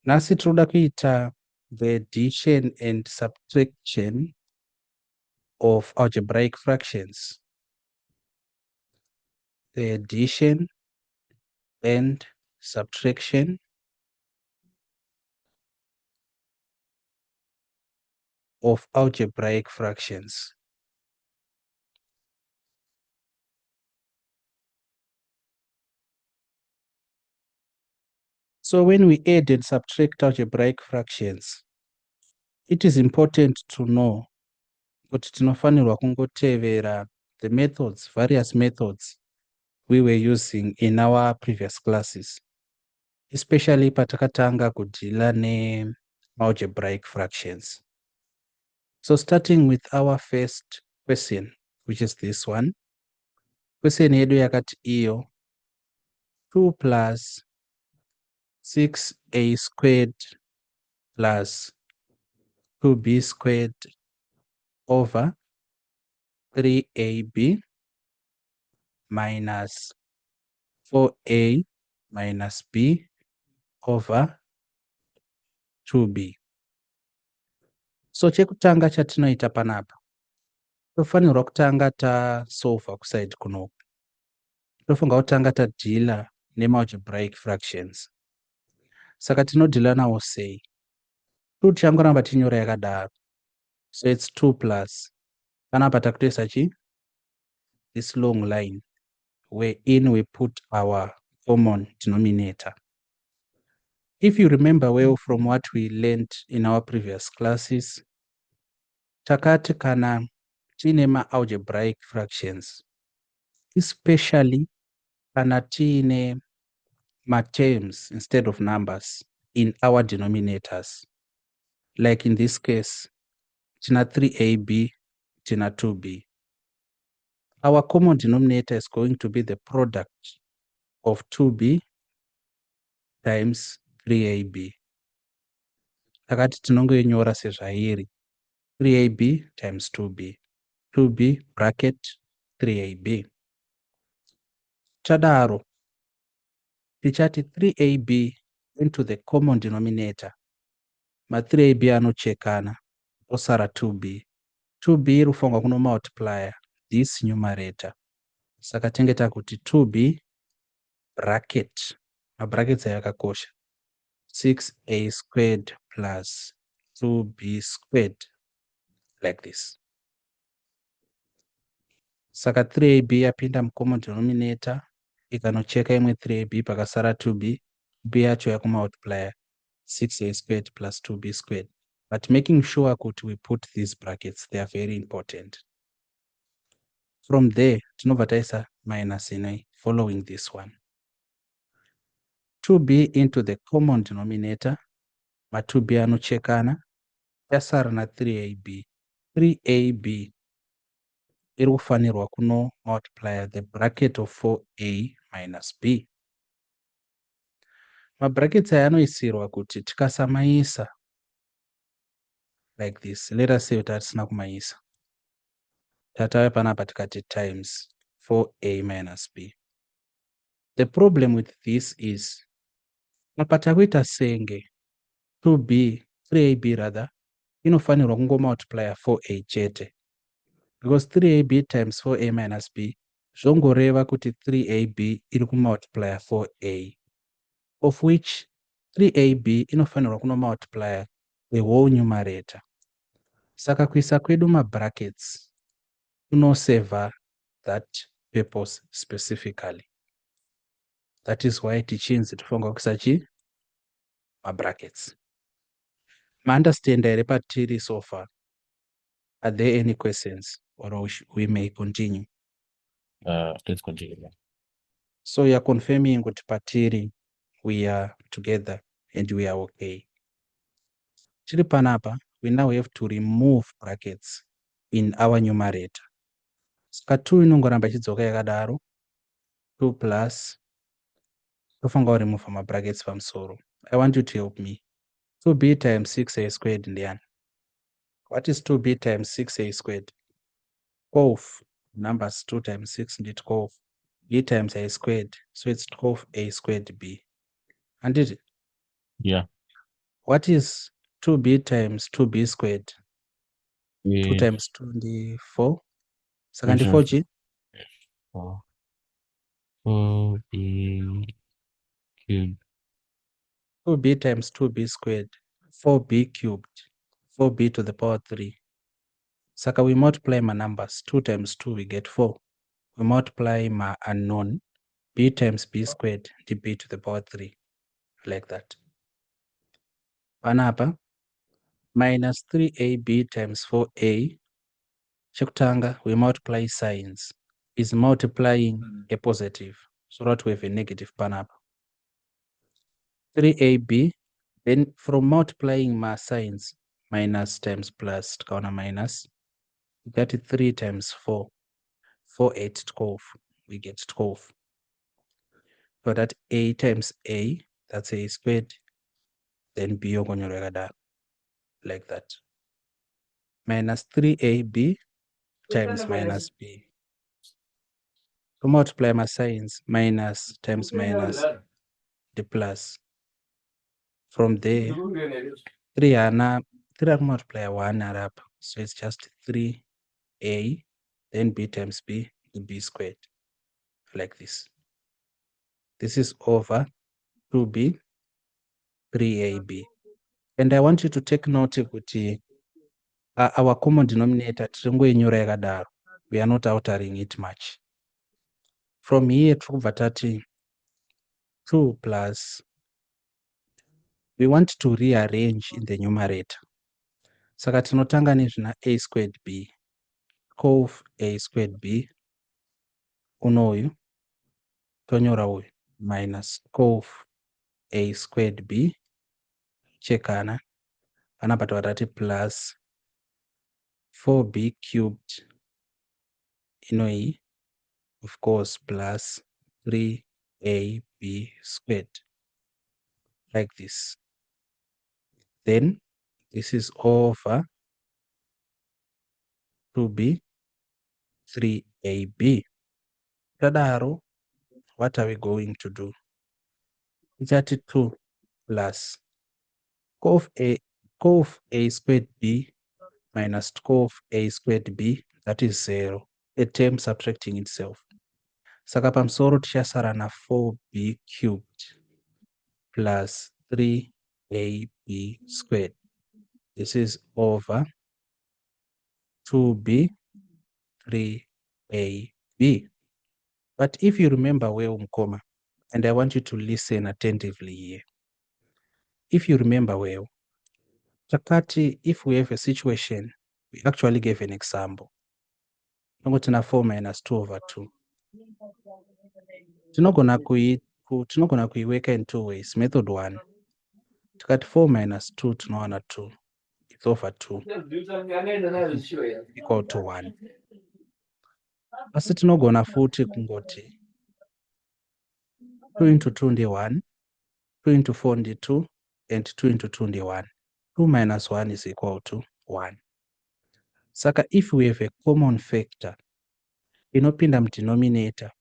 Nasi tinoda kuita the addition and subtraction of algebraic fractions. The addition and subtraction of algebraic fractions. So when we add and subtract algebraic fractions, it is important to know kuti tinofanirwa kungotevera the methods, various methods we were using in our previous classes, especially patakatanga kudhila algebraic fractions. So starting with our first question, which is this one. Question yedu yakati iyo 2 plus 6a squared plus 2b squared over 3ab minus 4a minus b over 2b. So chekutanga chatinoita panapa, tofanirwa kutanga tasolva kuside kunoku. Tofunga kutanga tadhila algebraic fractions. Saka tinodhila nawo sei. 2 tichangoramba tinyora yakadaro. So it's 2 plus. Panapa takutoisa chi? This long line wherein we put our common denominator. If you remember well from what we learned in our previous classes, takati kana tiine algebraic fractions, especially kana tiine terms instead of numbers in our denominators. Like in this case, tina 3ab, tina 2b. Our common denominator is going to be the product of 2b times 3ab. Takati tinongoinyora sezvairi 3ab times 2b, 2b bracket 3ab. Chadaro, tichati 3ab into the common denominator. Ma 3ab anochekana, osara 2b. 2b irufongwa kuno multiplier this numerator. Saka tengeta kuti 2b bracket, brackets ayakakosha, 6a squared plus 2b squared, like this. Saka 3ab yapinda common denominator, ikanocheka imwe 3ab pakasara 2b, b yacho yakumultiplier 6a squared plus 2b squared. But making sure that we put these brackets, they are very important. From there, tinobva taisa minus inoi following this one. 2b into the common denominator, ma 2b anochekana, yasara na 3ab. 3ab irikufanirwa kuno multiply the bracket of 4a minus b. Ma brackets aya anoisirwa kuti tikasamaisa like this. Let us say that tisina kumaisa. Tatava panapa tikati times 4a minus b. The problem with this is apa takuita senge 2b, 3ab rather, inofanirwa kungo multiplier 4a chete. Because 3ab times 4a minus b zvongoreva kuti 3ab iri kumultiplier 4a, of which 3ab inofanirwa kuno multiplier the whole numerator. Saka kuisa kwedu ma brackets kunoseva that purpose specifically. That is why tichinzi tofanirwa kuisa chi? Ma brackets. Ma understand here patiri so far? Are there any questions or we may continue? Let's continue. So you are confirming with patiri we are together and we are okay. Chiri panapa, we now have to remove brackets in our numerator. Saka 2 inongoramba chidzoka yakadaro, 2 plus, tofangawo remove ma brackets pamusoro. I want you to help me. 2b times 6a squared ndiani? What is 2b times 6a squared? 12. Numbers 2 times 6 need 12. b times a squared, so it's 12a squared b. And did it? Yeah. What is 2b times 2b squared? 2 Yeah. times 2 ndi 4. Saka ndi Mhm. 4g. 4b cubed. 2b times 2b squared. 4b cubed. 4b to the power 3. Saka we multiply my numbers. 2 times 2 we get 4. We multiply my unknown. B times b squared ndi b to the power 3. Like that. Panapa minus 3ab times 4a. Chekutanga we multiply signs. Is multiplying a positive. So that we have a negative panapa. 3ab. Then from multiplying my signs, minus times plus, tukaona minus, we get 3 times 4. 4, 8, 12. We get 12. So that a times a, that's a squared. Then b yokonyoleka down like that. Minus 3ab times minus b. To multiply my signs, minus times minus, the plus. From there, 3 multiply 1 up. So it's just 3a, then b times b, the b squared. Like this. This is over 2b, 3ab. And I want you to take note kuti our common denominator tiringoinyora yakadaro. We are not altering it much. From here tikubva tati 2 plus, we want to rearrange in the numerator. Saka tinotanga nezvina a squared b. 12a squared b. Unoyu tonyora uyu minus 12a squared b. Chekana. Panapa tati plus 4b cubed inoi, of course, plus 3ab squared, like this. Then this is over 2b, 3ab. Tadaro, what are we going to do? It's 2 plus 12a squared b minus 12a squared b, that is 0. A term subtracting itself. Saka pamsoro tichasara na 4b cubed plus 3ab squared. This is over 2b, 3ab. But if you remember well, Mkoma, and I want you to listen attentively here. If you remember well, Takati, if we have a situation, we actually gave an example. Tinogona 4 minus 2 over 2. Tinogona kuiweka in two ways. Method 1. Tikati 4 minus 2 tinowana 2. It's over 2 equal to 1. Asi tinogona futi kungoti 2 into 2 ndi 1, 2 into 4 ndi 2, and 2 into 2 ndi 1. 2 minus 1 is equal to 1. Saka if we have a common factor, inopinda mdenominator,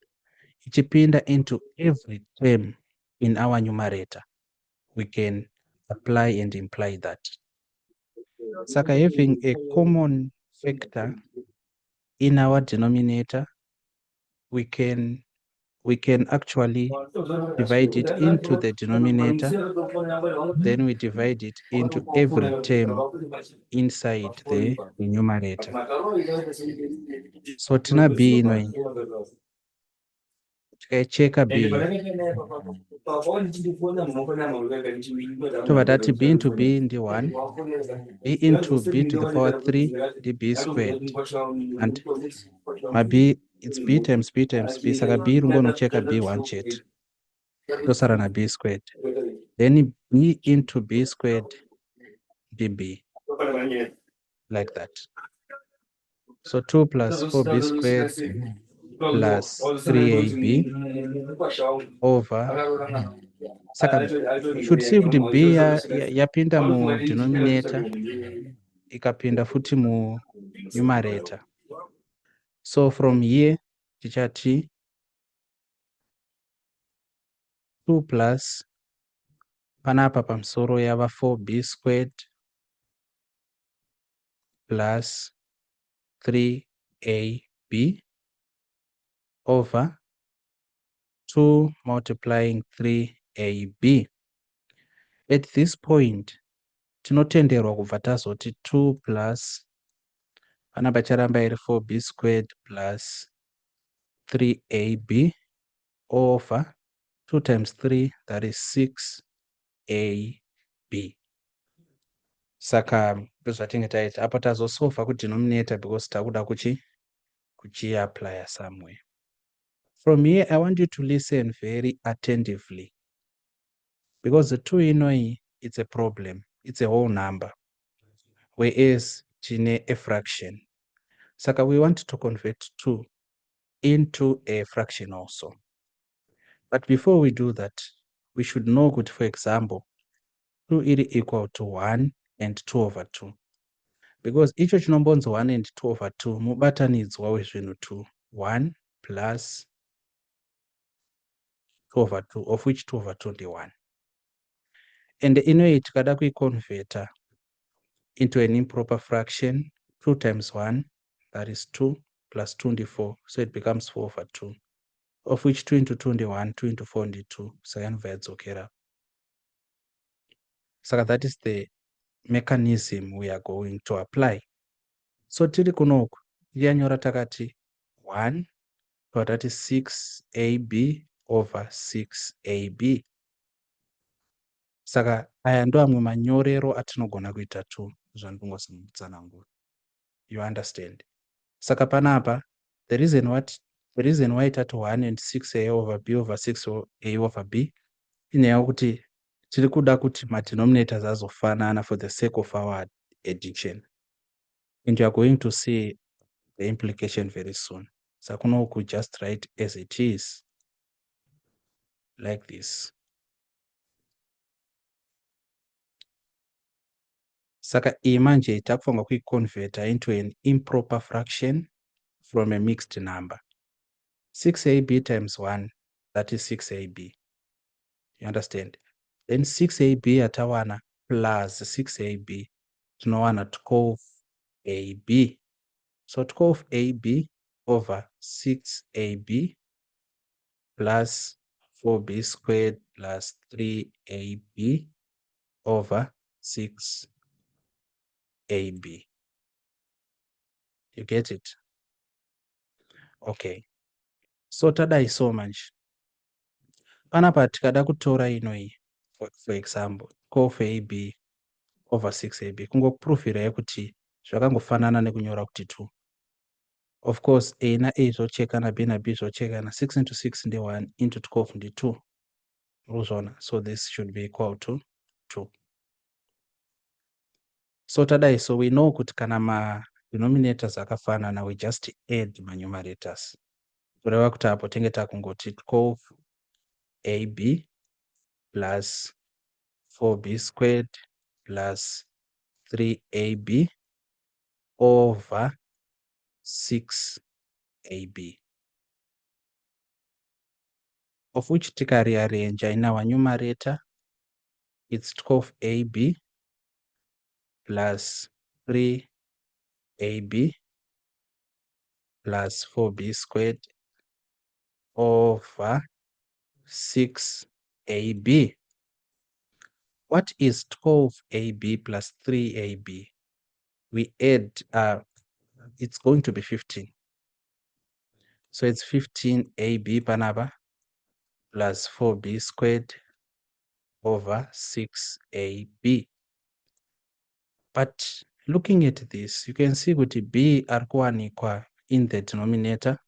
ichipinda into every term in our numerator, we can apply and imply that. Saka having a common factor in our denominator, we can actually divide it into the denominator, then we divide it into every term inside the numerator. So tina b inoi, tikaicheka b, tobva tati b into b ndi 1, b into b to the power 3 ndi b squared, and my b, it's b times b times b, saka b ringonocheka b1 chete, tosara na b squared, then b into b squared db, like that. So 2 plus 4b squared plus 3ab over, saka you should see kuti b yapinda mu denominator ikapinda futi mu numerator. So from here tichati 2 plus Panapa pamusoro yava 4b squared plus 3ab over 2 multiplying 3ab. At this point, tinotenderwa kubva tazoti 2 plus panapa charamba iri 4b squared plus 3ab over 2 times 3, that is 6ab. Saka zvatinge taita apa tazosolva kudenominator because takuda kuchiapply somewhere. From here, I want you to listen very attentively because the 2 inoi, it's a problem. It's a whole number, whereas tine a fraction. Saka we want to convert 2 into a fraction also. But before we do that, we should know good, for example, 2 is equal to 1 and 2 over 2. Because each chinombonzo 1 and 2 over 2, mubatanidzwa wezvinhu 2, 1 plus 2 over 2, of which 2 over 2 is 1. And inoi tikada kuiconverta into an improper fraction, 2 times 1, that is 2, plus 2 is 4, so it becomes 4 over 2, of which 2 into 2 is 1, 2 into 4 is 2, so yanvadzokera. So that is the mechanism we are going to apply. So tiri kunoku yanyora takati 1 so that is 6ab over 6ab. Saka aya ndo amwe manyorero atinogona kuita 2 zvandingosangutsanangura. You understand? Saka panapa the reason why tati 1 and 6a over b over 6a over b inyaya yekuti tiri kuda kuti madenominators azofanana for the sake of our addition, and you are going to see the implication very soon. So we could just write as it is like this. Saka imanje takufunga kuiconverta into an improper fraction from a mixed number. 6ab times 1, that is 6ab. You understand? Then 6ab atawana plus 6ab tinowana 12ab. So 12ab over 6ab plus 4b squared plus 3ab over 6ab. You get it? Okay. So tadai so much. Panapa tikada kutora inoi, for example, 12ab over 6ab. Kungoprofira yekuti zvakangofanana nekunyora kuti 2. Of course, a na a zvochekana, b na b zvochekana. 6 into 6 ndi 1 into 12 ndi 2. So this should be equal to 2. So tadai, so we know kuti kana ma denominators akafanana, we just add ma numerators. Kureva kuti apo tenge takungoti 12ab plus 4b squared plus 3ab over 6ab, of which tika rearrange in our numerator it's 12ab plus 3ab plus 4b squared over 6ab. What is 12ab plus 3ab? We add, it's going to be 15. So it's 15ab panapa plus 4b squared over 6ab. But looking at this, you can see that b arikuwanikwa in the denominator,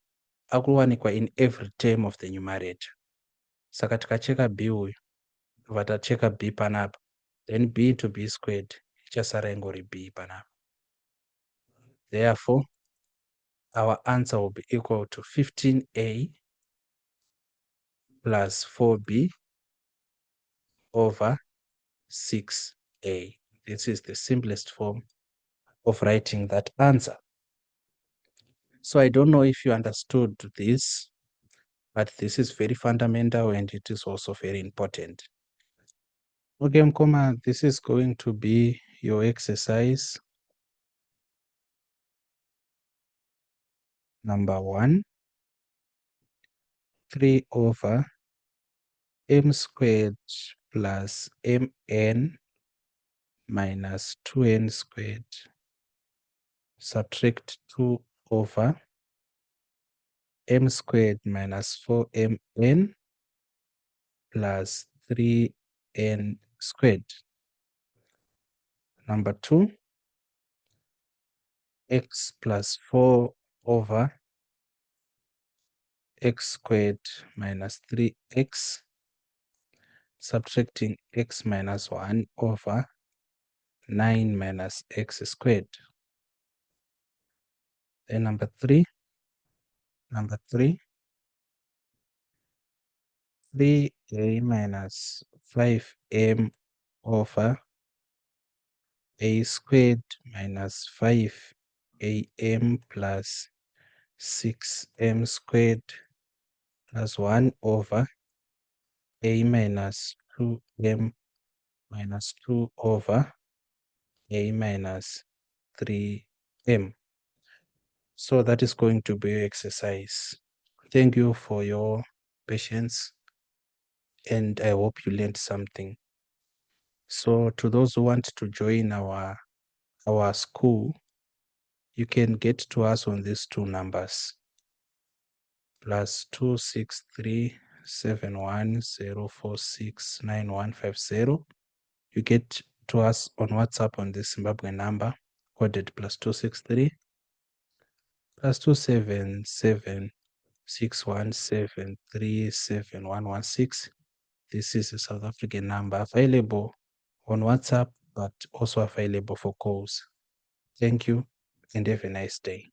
arikuwanikwa in every term of the numerator. Saka tikacheka b uyu, vatacheka b panapa, then b into b squared ichasara ingori b panapa. Therefore, our answer will be equal to 15a plus 4b over 6a. This is the simplest form of writing that answer. So I don't know if you understood this, but this is very fundamental and it is also very important. Okay, Mkoma, this is going to be your exercise number 1. 3 over m squared plus mn minus 2n squared. Subtract 2 over m squared minus 4mn plus 3n squared. Number 2, x plus 4 over x squared minus 3x, subtracting x minus 1 over 9 minus x squared. Then number 3, 3a minus 5m over a squared minus 5am plus 6m squared plus 1 over a minus 2m minus 2 over a minus 3m. So that is going to be your exercise. Thank you for your patience, and I hope you learned something. So to those who want to join our school, you can get to us on these two numbers: +2637104695150. You get to us on WhatsApp on this Zimbabwe number, coded +263 +277 6173716. This is a South African number, available on WhatsApp, but also available for calls. Thank you and have a nice day.